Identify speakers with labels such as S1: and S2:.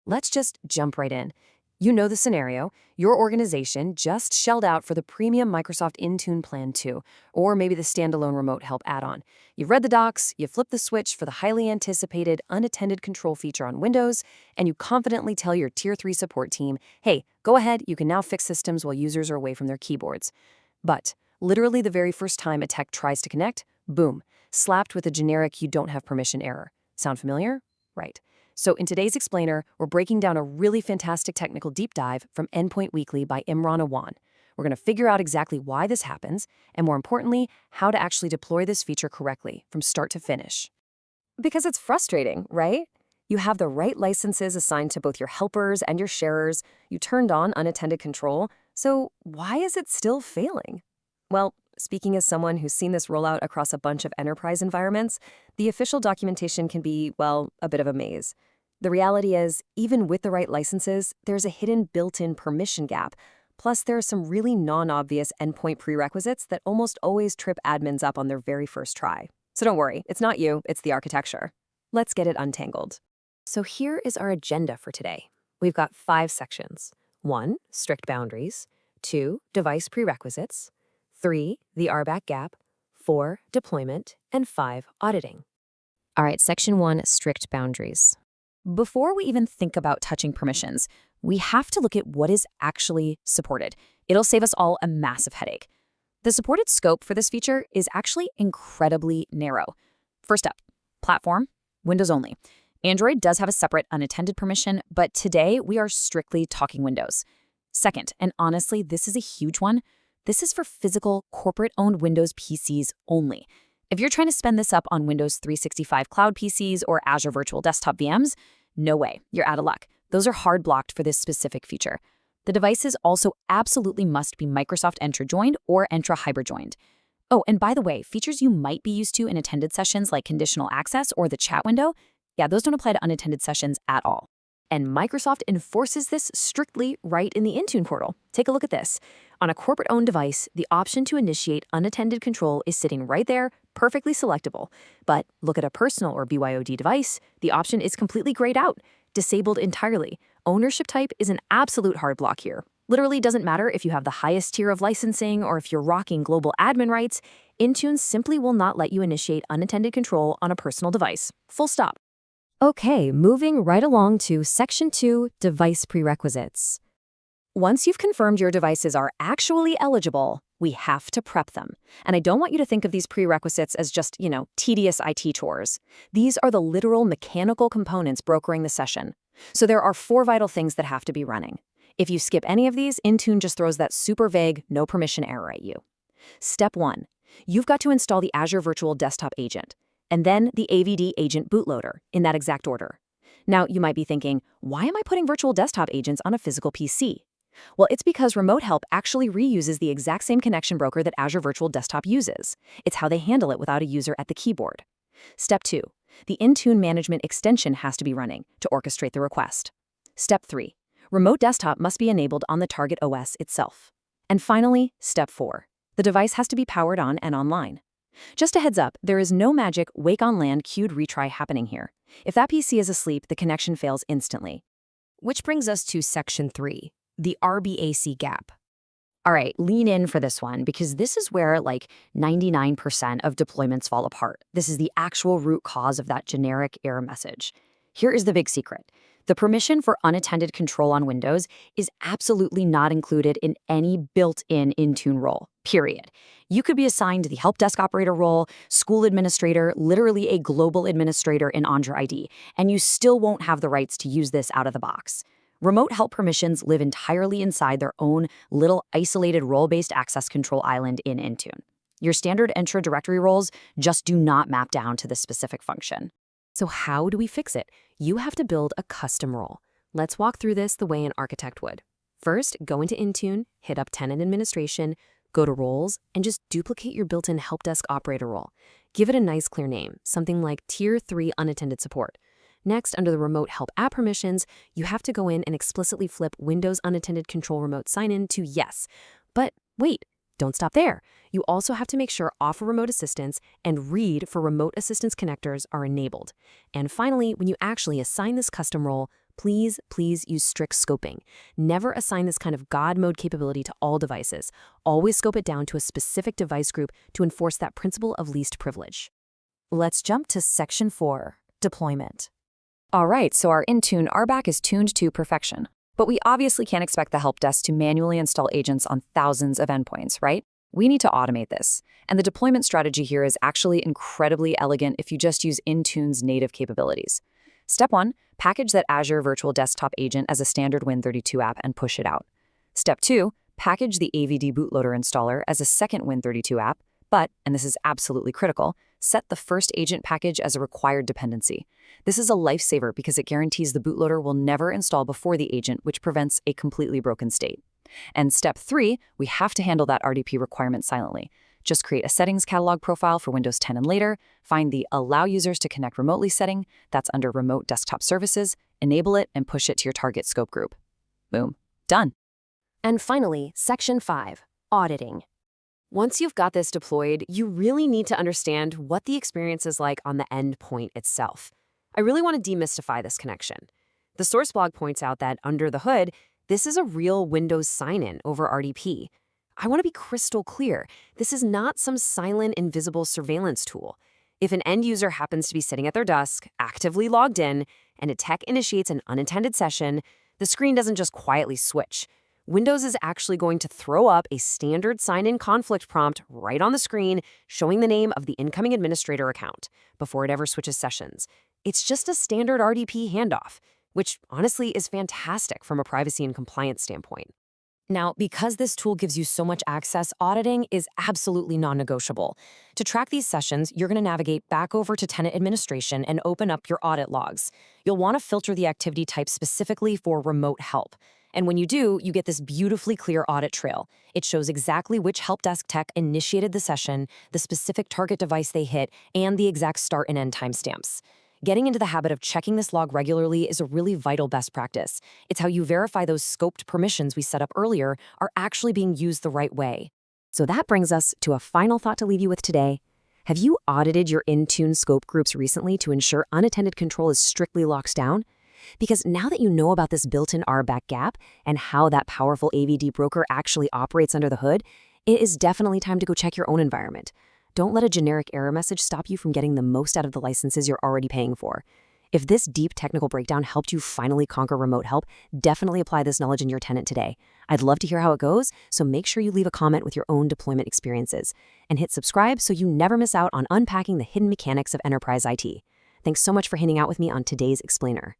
S1: Let's just jump right in. You know the scenario. Your organization just shelled out for the premium Microsoft Intune Plan 2, or maybe the standalone remote help add-on. You've read the docs, you flip the switch for the highly anticipated unattended control feature on Windows, and you confidently tell your Tier 3 support team, hey, go ahead, you can now fix systems while users are away from their keyboards. But literally the very first time a tech tries to connect, boom, slapped with a generic you don't have permission error. Sound familiar? Right. So in today's Explainer, we're breaking down a really fantastic technical deep dive from Endpoint Weekly by Imran Awan. We're going to figure out exactly why this happens, and more importantly, how to actually deploy this feature correctly from start to finish. Because it's frustrating, right? You have the right licenses assigned to both your helpers and your sharers, you turned on unattended control, so why is it still failing? Well, speaking as someone who's seen this roll out across a bunch of enterprise environments, the official documentation can be, well, a bit of a maze. The reality is, even with the right licenses, there's a hidden built-in permission gap. Plus, there are some really non-obvious endpoint prerequisites that almost always trip admins up on their very first try. So don't worry, it's not you, it's the architecture. Let's get it untangled. So here is our agenda for today. We've got 5 sections. 1, strict boundaries. 2, device prerequisites. 3, the RBAC gap. 4, deployment. And 5, auditing. All right, section 1, strict boundaries. Before we even think about touching permissions, we have to look at what is actually supported. It'll save us all a massive headache. The supported scope for this feature is actually incredibly narrow. First up, platform, Windows only. Android does have a separate unattended permission, but today we are strictly talking Windows. Second, and honestly, this is a huge one, this is for physical, corporate-owned Windows PCs only. If you're trying to spend this up on Windows 365 cloud PCs or Azure Virtual Desktop VMs, no way, you're out of luck. Those are hard blocked for this specific feature. The devices also absolutely must be Microsoft Entra joined or Entra Hybrid joined. Oh, and by the way, features you might be used to in attended sessions like conditional access or the chat window, yeah, those don't apply to unattended sessions at all. And Microsoft enforces this strictly right in the Intune portal. Take a look at this. On a corporate-owned device, the option to initiate unattended control is sitting right there, perfectly selectable. But look at a personal or BYOD device, the option is completely grayed out, disabled entirely. Ownership type is an absolute hard block here. Literally doesn't matter if you have the highest tier of licensing or if you're rocking global admin rights, Intune simply will not let you initiate unattended control on a personal device. Full stop. Okay, moving right along to Section 2, Device Prerequisites. Once you've confirmed your devices are actually eligible, we have to prep them. And I don't want you to think of these prerequisites as just, tedious IT chores. These are the literal mechanical components brokering the session. So there are 4 vital things that have to be running. If you skip any of these, Intune just throws that super vague, no permission error at you. Step 1, you've got to install the Azure Virtual Desktop Agent, and then the AVD Agent bootloader, in that exact order. Now, you might be thinking, why am I putting virtual desktop agents on a physical PC? Well, it's because Remote Help actually reuses the exact same connection broker that Azure Virtual Desktop uses. It's how they handle it without a user at the keyboard. Step 2, the Intune management extension has to be running to orchestrate the request. Step 3, Remote Desktop must be enabled on the target OS itself. And finally, Step 4, the device has to be powered on and online. Just a heads up, there is no magic wake on land queued retry happening here. If that PC is asleep, the connection fails instantly. Which brings us to Section 3, the RBAC gap. All right, lean in for this one because this is where 99% of deployments fall apart. This is the actual root cause of that generic error message. Here is the big secret. The permission for unattended control on Windows is absolutely not included in any built-in Intune role, period. You could be assigned the help desk operator role, school administrator, literally a global administrator in EntraID, and you still won't have the rights to use this out of the box. Remote help permissions live entirely inside their own little isolated role-based access control island in Intune. Your standard Entra directory roles just do not map down to this specific function. So how do we fix it? You have to build a custom role. Let's walk through this the way an architect would. First, go into Intune, hit up Tenant Administration, go to Roles, and just duplicate your built-in Help Desk Operator role. Give it a nice clear name, something like Tier 3 Unattended Support. Next, under the Remote Help App Permissions, you have to go in and explicitly flip Windows Unattended Control Remote Sign-In to Yes. But wait, don't stop there. You also have to make sure Offer Remote Assistance and Read for Remote Assistance connectors are enabled. And finally, when you actually assign this custom role, Please, please use strict scoping. Never assign this kind of God mode capability to all devices. Always scope it down to a specific device group to enforce that principle of least privilege. Let's jump to Section 4, Deployment. All right, so our Intune RBAC is tuned to perfection. But we obviously can't expect the help desk to manually install agents on thousands of endpoints, right? We need to automate this. And the deployment strategy here is actually incredibly elegant if you just use Intune's native capabilities. Step 1, package that Azure Virtual Desktop Agent as a standard Win32 app and push it out. Step 2, package the AVD bootloader installer as a second Win32 app, but, and this is absolutely critical, set the first agent package as a required dependency. This is a lifesaver because it guarantees the bootloader will never install before the agent, which prevents a completely broken state. And step 3, we have to handle that RDP requirement silently. Just create a settings catalog profile for Windows 10 and later, find the Allow Users to Connect Remotely setting, that's under Remote Desktop Services, enable it, and push it to your target scope group. Boom. Done. And finally, Section 5, Auditing. Once you've got this deployed, you really need to understand what the experience is like on the endpoint itself. I really want to demystify this connection. The source blog points out that under the hood, this is a real Windows sign-in over RDP. I want to be crystal clear. This is not some silent, invisible surveillance tool. If an end user happens to be sitting at their desk, actively logged in, and a tech initiates an unattended session, the screen doesn't just quietly switch. Windows is actually going to throw up a standard sign-in conflict prompt right on the screen showing the name of the incoming administrator account before it ever switches sessions. It's just a standard RDP handoff, which honestly is fantastic from a privacy and compliance standpoint. Now, because this tool gives you so much access, auditing is absolutely non-negotiable. To track these sessions, you're going to navigate back over to Tenant Administration and open up your audit logs. You'll want to filter the activity type specifically for remote help. And when you do, you get this beautifully clear audit trail. It shows exactly which help desk tech initiated the session, the specific target device they hit, and the exact start and end timestamps. Getting into the habit of checking this log regularly is a really vital best practice. It's how you verify those scoped permissions we set up earlier are actually being used the right way. So that brings us to a final thought to leave you with today. Have you audited your Intune scope groups recently to ensure unattended control is strictly locked down? Because now that you know about this built-in RBAC gap and how that powerful AVD broker actually operates under the hood, it is definitely time to go check your own environment. Don't let a generic error message stop you from getting the most out of the licenses you're already paying for. If this deep technical breakdown helped you finally conquer remote help, definitely apply this knowledge in your tenant today. I'd love to hear how it goes, so make sure you leave a comment with your own deployment experiences. And hit subscribe so you never miss out on unpacking the hidden mechanics of enterprise IT. Thanks so much for hanging out with me on today's Explainer.